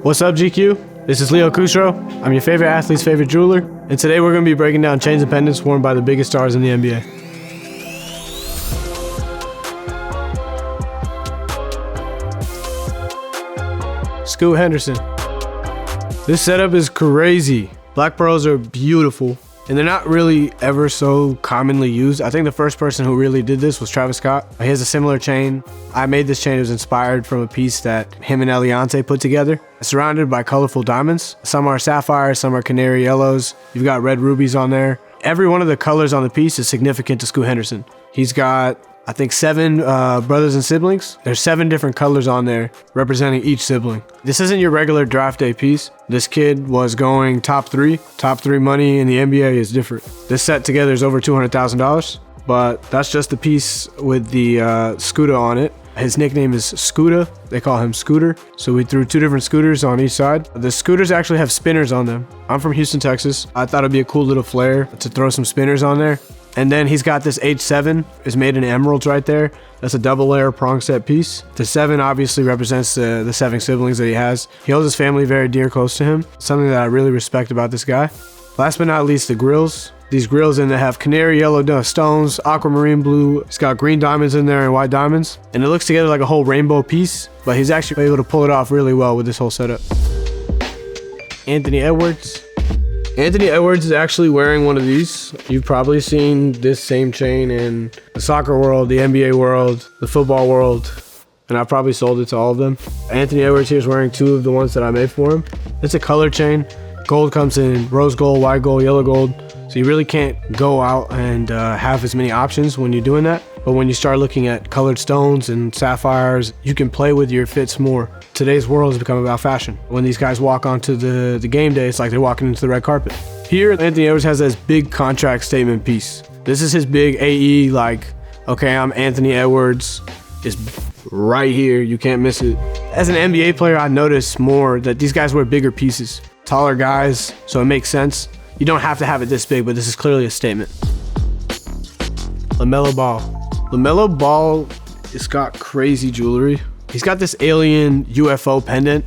What's up, GQ? This is Leo Khusro. I'm your favorite athlete's favorite jeweler, and today we're going to be breaking down chains and pendants worn by the biggest stars in the NBA. Scoot Henderson. This setup is crazy. Black pearls are beautiful, and they're not really ever so commonly used. I think the first person who really did this was Travis Scott. He has a similar chain. I made this chain. It was inspired from a piece that him and Eliante put together. It's surrounded by colorful diamonds. Some are sapphires, some are canary yellows. You've got red rubies on there. Every one of the colors on the piece is significant to Scoot Henderson. He's got, I think, 7 brothers and siblings. There's 7 different colors on there representing each sibling. This isn't your regular draft day piece. This kid was going top 3. Top 3 money in the NBA is different. This set together is over $200,000, but that's just the piece with the Scooter on it. His nickname is Scooter. They call him Scooter. So we threw 2 different scooters on each side. The scooters actually have spinners on them. I'm from Houston, Texas. I thought it'd be a cool little flair to throw some spinners on there. And then he's got this H7 is made in emeralds right there. That's a double layer prong set piece. The 7 obviously represents the 7 siblings that he has. He holds his family very dear close to him. Something that I really respect about this guy. Last but not least, the grills. These grills in there have canary yellow stones, aquamarine blue. It's got green diamonds in there and white diamonds. And it looks together like a whole rainbow piece, but he's actually able to pull it off really well with this whole setup. Anthony Edwards. Anthony Edwards is actually wearing one of these. You've probably seen this same chain in the soccer world, the NBA world, the football world, and I've probably sold it to all of them. Anthony Edwards here is wearing 2 of the ones that I made for him. It's a color chain. Gold comes in rose gold, white gold, yellow gold. So you really can't go out and have as many options when you're doing that. But when you start looking at colored stones and sapphires, you can play with your fits more. Today's world has become about fashion. When these guys walk onto the game day, it's like they're walking into the red carpet. Here, Anthony Edwards has this big contract statement piece. This is his big AE, like, okay, I'm Anthony Edwards. It's right here, you can't miss it. As an NBA player, I notice more that these guys wear bigger pieces. Taller guys, so it makes sense. You don't have to have it this big, but this is clearly a statement. LaMelo Ball. LaMelo Ball has got crazy jewelry. He's got this alien UFO pendant.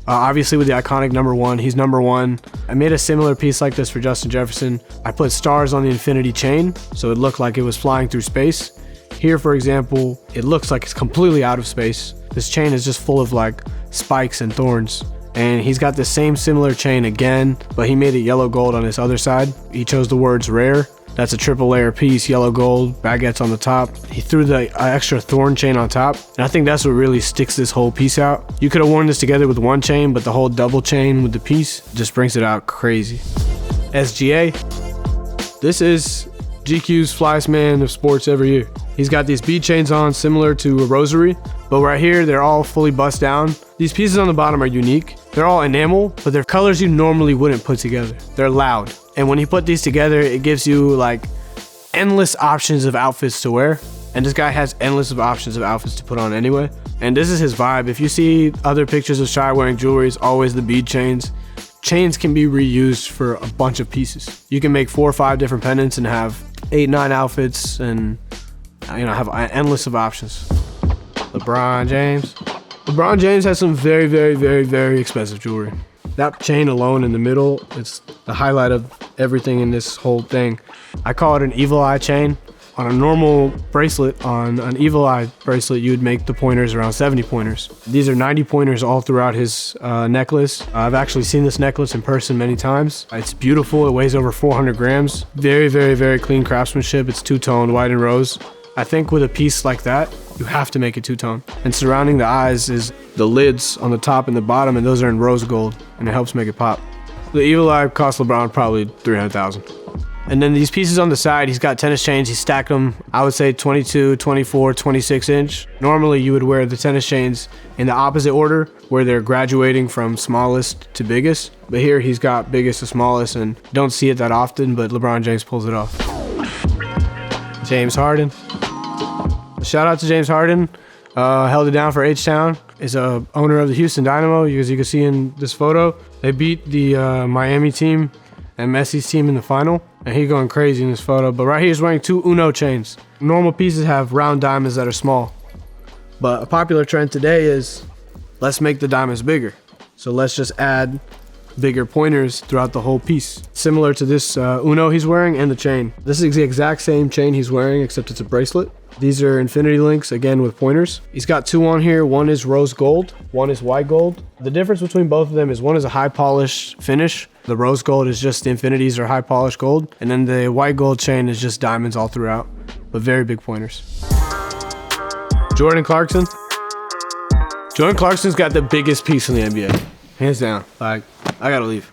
Obviously with the iconic #1, he's #1. I made a similar piece like this for Justin Jefferson. I put stars on the infinity chain, so it looked like it was flying through space. Here, for example, it looks like it's completely out of space. This chain is just full of like spikes and thorns. And he's got the same similar chain again, but he made it yellow gold on this other side. He chose the words rare. That's a triple layer piece, yellow gold, baguettes on the top. He threw the extra thorn chain on top. And I think that's what really sticks this whole piece out. You could have worn this together with one chain, but the whole double chain with the piece just brings it out crazy. SGA. This is GQ's flyest man of sports every year. He's got these bead chains on similar to a rosary, but right here, they're all fully bust down. These pieces on the bottom are unique. They're all enamel, but they're colors you normally wouldn't put together. They're loud. And when you put these together, it gives you like endless options of outfits to wear. And this guy has endless of options of outfits to put on anyway. And this is his vibe. If you see other pictures of Shai wearing jewelry, it's always the bead chains. Chains can be reused for a bunch of pieces. You can make 4 or 5 different pendants and have 8, 9 outfits and have endless of options. LeBron James. LeBron James has some very, very, very, very expensive jewelry. That chain alone in the middle, it's the highlight of everything in this whole thing. I call it an evil eye chain. On a normal bracelet, on an evil eye bracelet, you would make the pointers around 70 pointers. These are 90 pointers all throughout his necklace. I've actually seen this necklace in person many times. It's beautiful. It weighs over 400 grams. Very, very, very clean craftsmanship. It's two-tone, white and rose. I think with a piece like that, you have to make it two-tone. And surrounding the eyes is the lids on the top and the bottom, and those are in rose gold, and it helps make it pop. The evil eye cost LeBron probably $300,000. And then these pieces on the side, he's got tennis chains. He stacked them, I would say 22, 24, 26 inch. Normally you would wear the tennis chains in the opposite order where they're graduating from smallest to biggest. But here he's got biggest to smallest and don't see it that often, but LeBron James pulls it off. James Harden. Shout out to James Harden. Held it down for H-Town. Is a owner of the Houston Dynamo, as you can see in this photo. They beat the Miami team and Messi's team in the final. And he's going crazy in this photo. But right here he's wearing 2 Uno chains. Normal pieces have round diamonds that are small. But a popular trend today is, let's make the diamonds bigger. So let's just add bigger pointers throughout the whole piece. Similar to this Uno he's wearing and the chain. This is the exact same chain he's wearing, except it's a bracelet. These are infinity links, again with pointers. He's got two on here. One is rose gold, one is white gold. The difference between both of them is one is a high polished finish. The rose gold is just the infinities or high polished gold. And then the white gold chain is just diamonds all throughout, but very big pointers. Jordan Clarkson. Jordan Clarkson's got the biggest piece in the NBA. Hands down. Like, I gotta leave.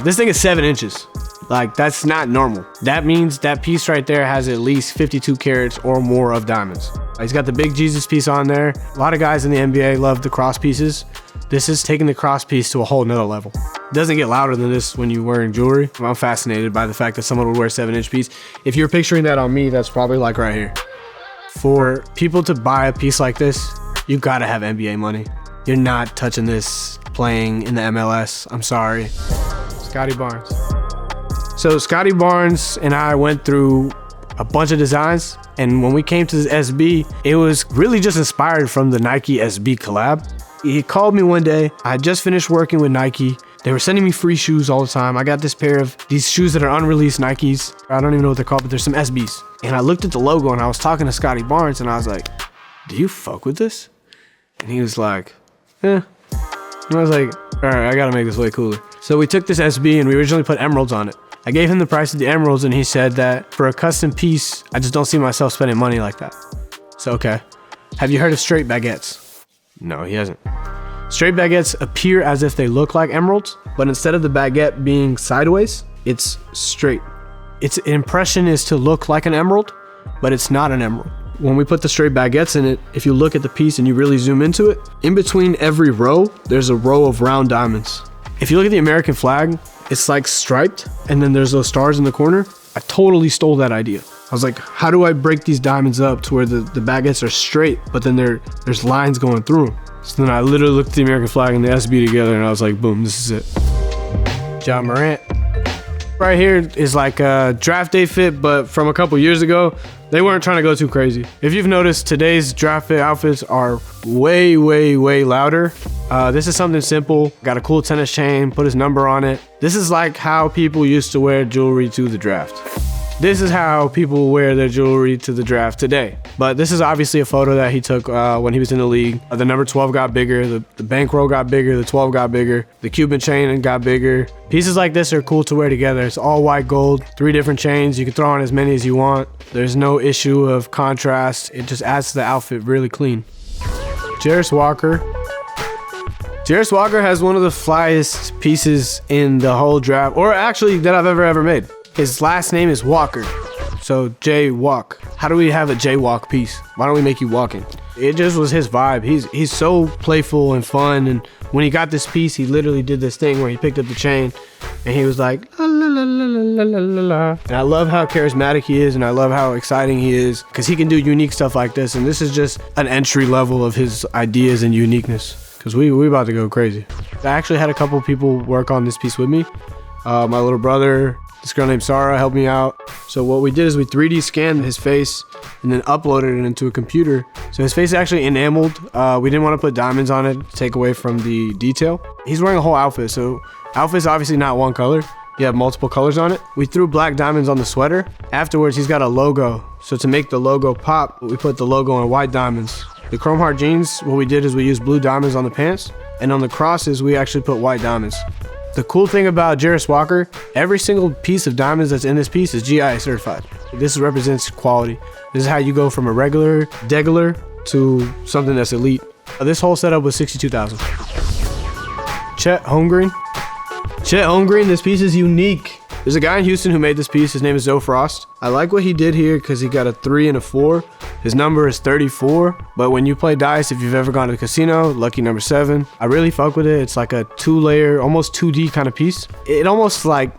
This thing is 7 inches. Like, that's not normal. That means that piece right there has at least 52 carats or more of diamonds. He's got the big Jesus piece on there. A lot of guys in the NBA love the cross pieces. This is taking the cross piece to a whole nother level. It doesn't get louder than this when you're wearing jewelry. I'm fascinated by the fact that someone would wear a 7-inch piece. If you're picturing that on me, that's probably like right here. For people to buy a piece like this, you gotta have NBA money. You're not touching this playing in the MLS. I'm sorry. Scottie Barnes. So Scottie Barnes and I went through a bunch of designs, and when we came to this SB, it was really just inspired from the Nike SB collab. He called me one day. I had just finished working with Nike. They were sending me free shoes all the time. I got this pair of these shoes that are unreleased Nikes. I don't even know what they're called, but there's some SBs. And I looked at the logo and I was talking to Scottie Barnes and I was like, do you fuck with this? And he was like, eh. And I was like, all right, I gotta make this way cooler. So we took this SB and we originally put emeralds on it. I gave him the price of the emeralds and he said that for a custom piece, I just don't see myself spending money like that. So, okay. Have you heard of straight baguettes? No, he hasn't. Straight baguettes appear as if they look like emeralds, but instead of the baguette being sideways, it's straight. Its impression is to look like an emerald, but it's not an emerald. When we put the straight baguettes in it, if you look at the piece and you really zoom into it, in between every row, there's a row of round diamonds. If you look at the American flag, it's like striped, and then there's those stars in the corner. I totally stole that idea. I was like, how do I break these diamonds up to where the baguettes are straight, but then there's lines going through them? So then I literally looked at the American flag and the SB together, and I was like, boom, this is it. Ja Morant. Right here is like a draft day fit, but from a couple years ago, they weren't trying to go too crazy. If you've noticed, today's draft fit outfits are way, way, way louder. This is something simple. Got a cool tennis chain, put his number on it. This is like how people used to wear jewelry to the draft. This is how people wear their jewelry to the draft today. But this is obviously a photo that he took when he was in the league. The number 12 got bigger, the bankroll got bigger, the 12 got bigger, the Cuban chain got bigger. Pieces like this are cool to wear together. It's all white gold, 3 different chains. You can throw on as many as you want. There's no issue of contrast. It just adds to the outfit really clean. Jarace Walker. Jarace Walker has one of the flyest pieces in the whole draft, or actually that I've ever made. His last name is Walker, so J-Walk. How do we have a J-Walk piece? Why don't we make you walking? It just was his vibe. He's so playful and fun, and when he got this piece, he literally did this thing where he picked up the chain, and he was like, la la la la la la la la. And I love how charismatic he is, and I love how exciting he is, because he can do unique stuff like this, and this is just an entry level of his ideas and uniqueness, because we about to go crazy. I actually had a couple people work on this piece with me. My little brother, this girl named Zarra helped me out. So what we did is we 3D scanned his face and then uploaded it into a computer. So his face is actually enameled. We didn't want to put diamonds on it to take away from the detail. He's wearing a whole outfit. So outfit's obviously not one color. You have multiple colors on it. We threw black diamonds on the sweater. Afterwards, he's got a logo. So to make the logo pop, we put the logo on white diamonds. The chrome heart jeans, what we did is we used blue diamonds on the pants. And on the crosses, we actually put white diamonds. The cool thing about Jarace Walker, every single piece of diamonds that's in this piece is GI certified. This represents quality. This is how you go from a regular degular to something that's elite. This whole setup was $62,000. Chet Holmgren. Chet Holmgren, this piece is unique. There's a guy in Houston who made this piece. His name is Zoe Frost. I like what he did here because he got a 3 and a 4. His number is 34, but when you play dice, if you've ever gone to the casino, lucky number 7. I really fuck with it. It's like a 2-layer, almost 2D kind of piece. It almost like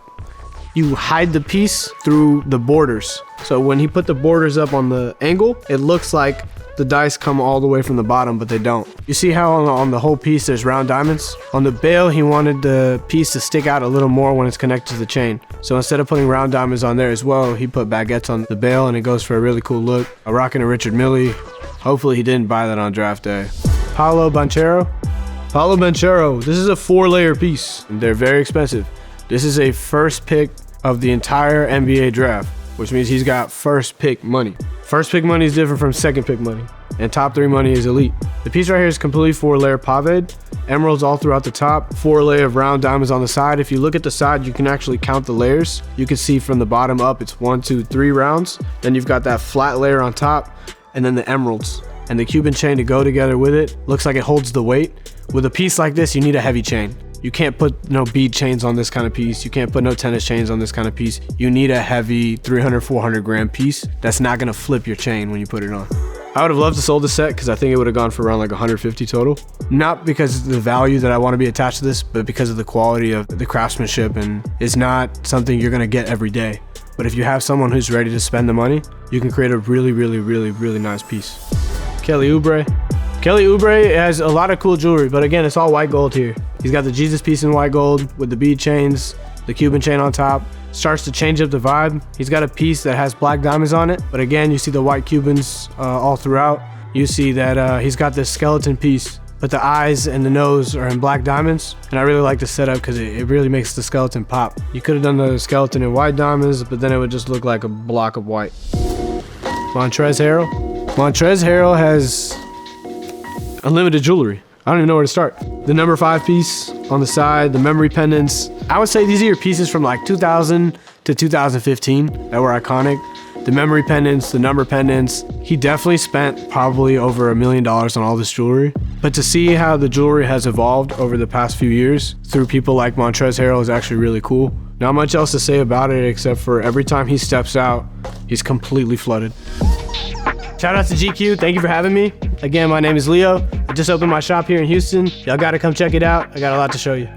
you hide the piece through the borders. So when he put the borders up on the angle, it looks like the dice come all the way from the bottom, but they don't. You see how on the whole piece there's round diamonds? On the bail, he wanted the piece to stick out a little more when it's connected to the chain. So instead of putting round diamonds on there as well, he put baguettes on the bail, and it goes for a really cool look. Rocking a Richard Mille. Hopefully he didn't buy that on draft day. Paolo Banchero. Paolo Banchero. This is a 4-layer piece. They're very expensive. This is a first pick of the entire NBA draft, which means he's got first pick money. First pick money is different from second pick money, and top 3 money is elite. The piece right here is completely 4-layer paved, emeralds all throughout the top, 4-layer of round diamonds on the side. If you look at the side, you can actually count the layers. You can see from the bottom up, it's 1, 2, 3 rounds. Then you've got that flat layer on top, and then the emeralds and the Cuban chain to go together with it. Looks like it holds the weight. With a piece like this, you need a heavy chain. You can't put no bead chains on this kind of piece. You can't put no tennis chains on this kind of piece. You need a heavy 300, 400 gram piece that's not gonna flip your chain when you put it on. I would have loved to sold the set because I think it would have gone for around like 150 total. Not because of the value that I want to be attached to this, but because of the quality of the craftsmanship, and it's not something you're gonna get every day. But if you have someone who's ready to spend the money, you can create a really, really, really, really nice piece. Kelly Oubre. Kelly Oubre has a lot of cool jewelry, but again, it's all white gold here. He's got the Jesus piece in white gold with the bead chains, the Cuban chain on top. Starts to change up the vibe. He's got a piece that has black diamonds on it, but again, you see the white Cubans all throughout. You see that he's got this skeleton piece, but the eyes and the nose are in black diamonds. And I really like the setup because it really makes the skeleton pop. You could have done the skeleton in white diamonds, but then it would just look like a block of white. Montrezl Harrell. Montrezl Harrell has unlimited jewelry. I don't even know where to start. The number 5 piece on the side, the memory pendants. I would say these are your pieces from like 2000 to 2015 that were iconic. The memory pendants, the number pendants. He definitely spent probably over $1 million on all this jewelry. But to see how the jewelry has evolved over the past few years through people like Montrezl Harrell is actually really cool. Not much else to say about it except for every time he steps out, he's completely flooded. Shout out to GQ, thank you for having me. Again, my name is Leo. I just opened my shop here in Houston. Y'all gotta come check it out. I got a lot to show you.